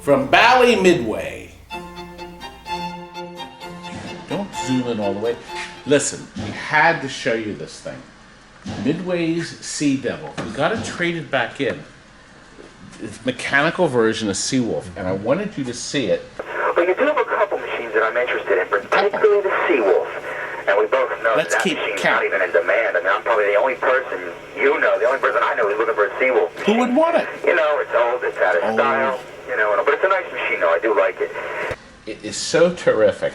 From Bally Midway. Don't zoom in all the way. Listen, we had to show you this thing. Midway's Sea Devil. We got it traded back in. It's a mechanical version of Seawolf, and I wanted you to see it. Well, you do have a couple machines that I'm interested in, particularly the Seawolf. And we both know that machine's not even in demand. I mean, I'm probably the only person the only person I know who's looking for a Seawolf machine. Who would want it? You know, it's old, it's out of style, you know, but it's a nice machine, though. I do like it. It is so terrific.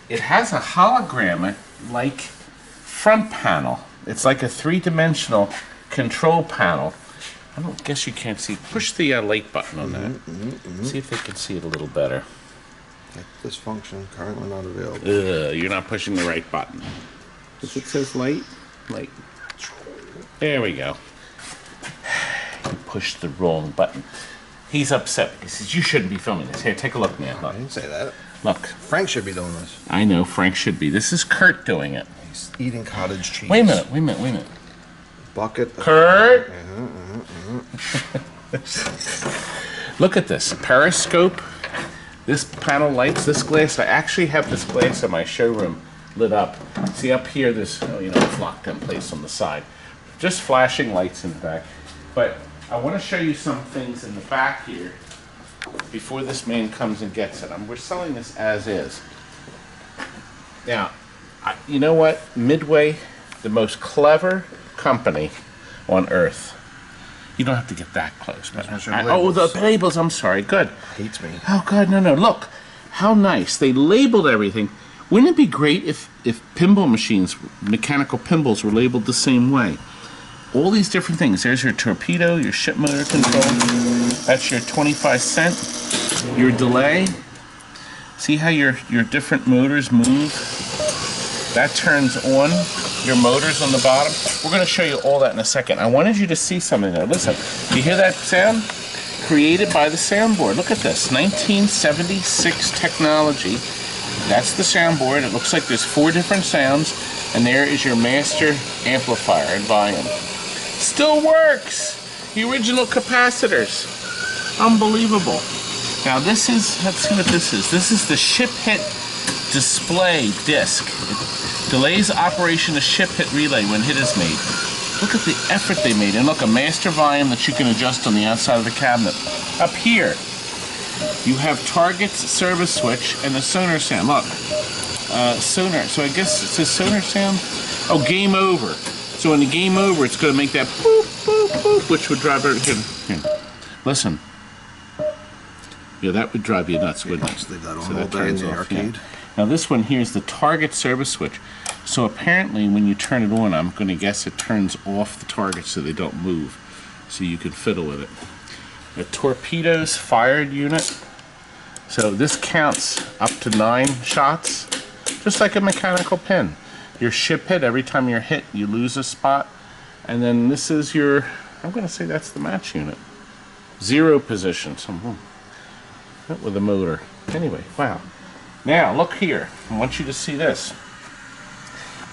It has a hologram-like front panel. It's like a three-dimensional control panel. I don't guess you can't see. Push the light button on that. See if they can see it a little better. This function currently not available. You're not pushing the right button. Does it says light? Light. There we go. You pushed the wrong button. He's upset. He says, you shouldn't be filming this. Here, take a look, man. Look. I didn't say that. Look. Frank should be doing this. I know, Frank should be. This is Kurt doing it. He's eating cottage cheese. Wait a minute. Bucket. Kurt! Look at this. Periscope. This panel lights, this glass. I actually have this glass in my showroom lit up. See up here, this, it's locked in place on the side. Just flashing lights in the back. But I want to show you some things in the back here before this man comes and gets it. We're selling this as is. Now, you know what? Midway, the most clever company on earth. You don't have to get that close. But the labels, I'm sorry. Good. Hates me. Oh, God, no. Look, how nice. They labeled everything. Wouldn't it be great if pinball machines, mechanical pinballs, were labeled the same way? All these different things. There's your torpedo, your ship motor control. That's your 25 cent. Your delay. See how your different motors move? That turns on your motors on the bottom. We're going to show you all that in a second. I wanted you to see something there. Listen, do you hear that sound? Created by the Soundboard. Look at this, 1976 technology. That's the Soundboard. It looks like there's 4 different sounds, and there is your master amplifier and volume. Still works! The original capacitors. Unbelievable. Now this is, let's see what this is. This is the ship hit display disc. It delays operation of ship hit relay when hit is made. Look at the effort they made. And look, a master volume that you can adjust on the outside of the cabinet. Up here, you have targets, service switch, and the sonar sound. Look, sonar. So I guess it says sonar sound. Oh, game over. So in the game over, it's going to make that boop, boop, boop, which would drive everything. Here. Listen. Yeah, that would drive you nuts, wouldn't it? Leave that on all day in the arcade. Yeah. Now this one here is the target service switch. So apparently when you turn it on, I'm going to guess it turns off the targets so they don't move. So you can fiddle with it. The torpedoes fired unit. So this counts up to 9 shots, just like a mechanical pin. Your ship hit, every time you're hit, you lose a spot. And then this is your, I'm going to say that's the match unit. 0 position. With a motor. Anyway, wow. Now, look here. I want you to see this.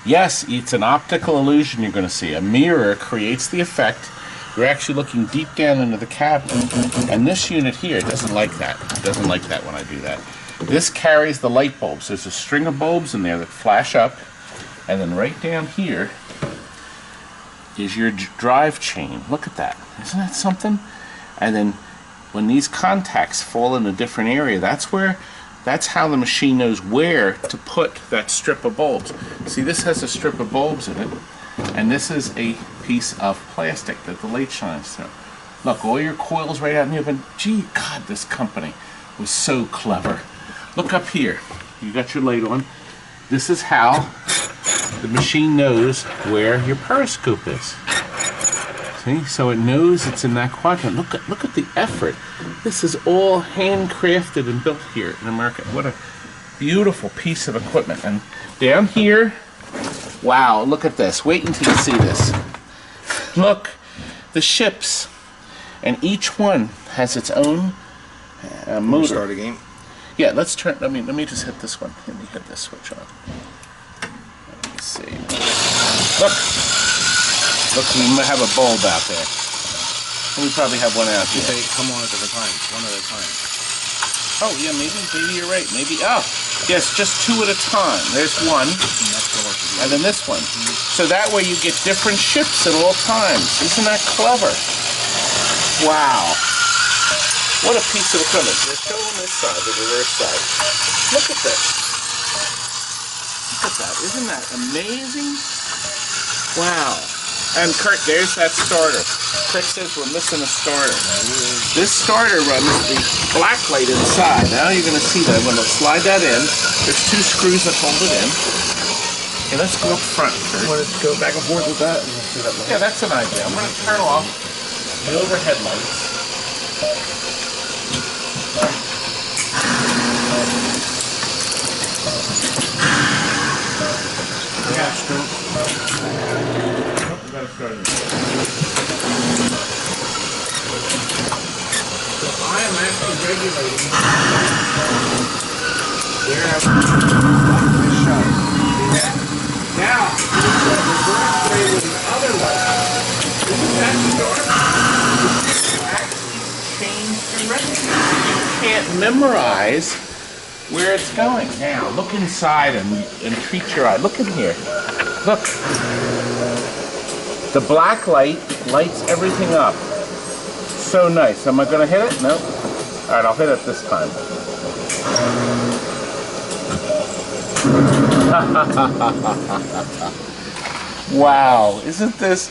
Yes, it's an optical illusion you're going to see. A mirror creates the effect. You're actually looking deep down into the cabinet. And this unit here doesn't like that. It doesn't like that when I do that. This carries the light bulbs. There's a string of bulbs in there that flash up. And then right down here is your drive chain. Look at that. Isn't that something? And then when these contacts fall in a different area, that's how the machine knows where to put that strip of bulbs. See, this has a strip of bulbs in it, and this is a piece of plastic that the light shines through. Look, all your coils right out in the open. Gee, God, this company was so clever. Look up here. You got your light on. This is how the machine knows where your periscope is. See, so it knows it's in that quadrant. Look at the effort. This is all handcrafted and built here in America. What a beautiful piece of equipment. And down here, wow, look at this. Wait until you see this. Look, the ships, and each one has its own motor. Start a game. Yeah, let's turn. Let me just hit this one. Let me hit this switch on. Let me see. Look, we might have a bulb out there. We probably have one out here. They come on at different times, one at a time. Oh, yeah, maybe you're right. Maybe, oh, yes, just 2 at a time. There's one, and then this one. So that way you get different ships at all times. Isn't that clever? Wow. What a piece of equipment. Let's show on this side, the reverse side. Look at this. Look at that. Isn't that amazing? Wow. And Kurt, there's that starter. Kurt says we're missing a starter. This starter runs the black light inside. Now you're going to see that. I'm going to slide that in. There's 2 screws that hold it in. Okay, let's go up front, Kurt. You want to go back and forth with that? Yeah, that's an idea. I'm going to turn off the overhead lights. Yeah, stroke. Got to start it. So I am actually regulating where I want this shot. See that? Now, the reverse way with the other light. Isn't that sharp? Actually change direction. You can't memorize where it's going. Now, look inside and treat your eye. Look in here. Look. The black light lights everything up. So nice. Am I going to hit it? No. All right, I'll hit it this time. Wow, isn't this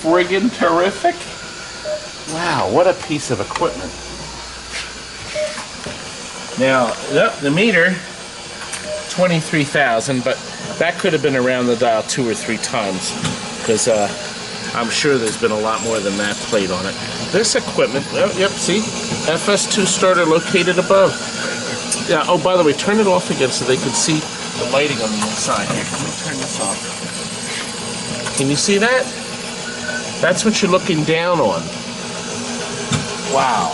friggin' terrific? Wow, what a piece of equipment. Now, the meter, 23,000, but that could have been around the dial 2 or 3 times, because I'm sure there's been a lot more than that played on it. This equipment, oh, yep, see? FS2 starter located above. Yeah, oh, by the way, turn it off again so they can see the lighting on the inside here. Let me turn this off. Can you see that? That's what you're looking down on. Wow.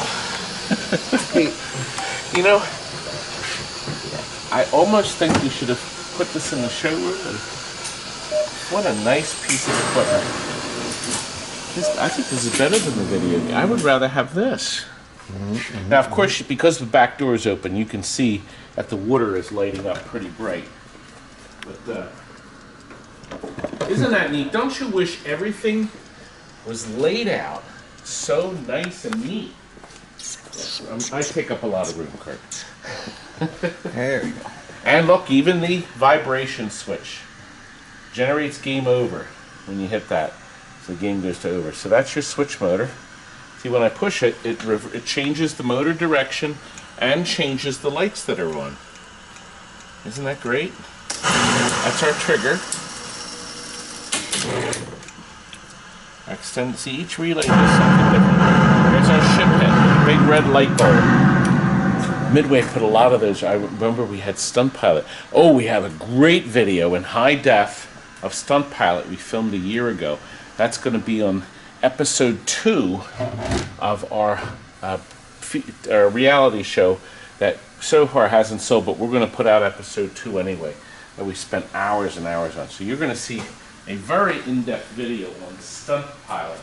Hey, you know, I almost think we should have put this in the showroom. What a nice piece of equipment. I think this is better than the video game. I would rather have this. Now, of course, because the back door is open, you can see that the water is lighting up pretty bright. But isn't that neat? Don't you wish everything was laid out so nice and neat? I take up a lot of room, Kurt. There you go. And look, even the vibration switch generates game over when you hit that. So the game goes to over. So that's your switch motor. See, when I push it, it changes the motor direction and changes the lights that are on. Isn't that great? That's our trigger. Extend. See, each relay does something different. There's our ship head, big red light bulb. Midway put a lot of those. I remember we had Stunt Pilot. Oh, we have a great video in high def of Stunt Pilot we filmed a year ago. That's going to be on episode 2 of our reality show that so far hasn't sold, but we're going to put out episode 2 anyway, that we spent hours and hours on. So you're going to see a very in-depth video on Stunt Pilot.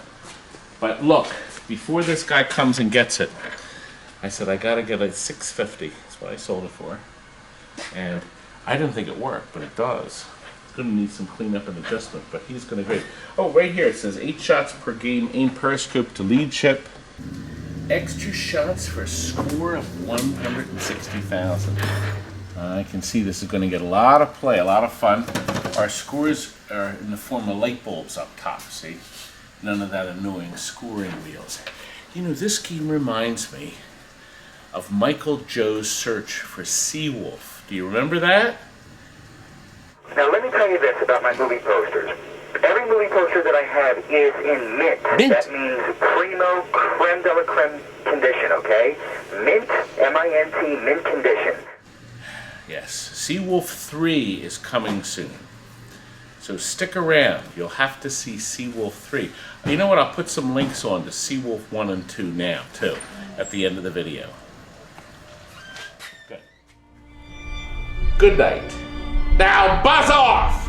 But look, before this guy comes and gets it, I said I got to get a 650. That's what I sold it for. And I didn't think it worked, but it does. Going to need some cleanup and adjustment, but he's going to great. Oh, right here it says 8 shots per game, aim periscope to lead ship. Extra shots for a score of 160,000. I can see this is going to get a lot of play, a lot of fun. Our scores are in the form of light bulbs up top, see? None of that annoying scoring wheels. You know, this game reminds me of Michael Joe's search for Seawolf. Do you remember that? Now, let me tell you this about my movie posters. Every movie poster that I have is in mint. That means primo, creme de la creme condition, okay? Mint, M-I-N-T, mint condition. Yes, Seawolf 3 is coming soon. So stick around. You'll have to see Seawolf 3. You know what? I'll put some links on to Seawolf 1 and 2 now, too, at the end of the video. Good. Good night. Now buzz off!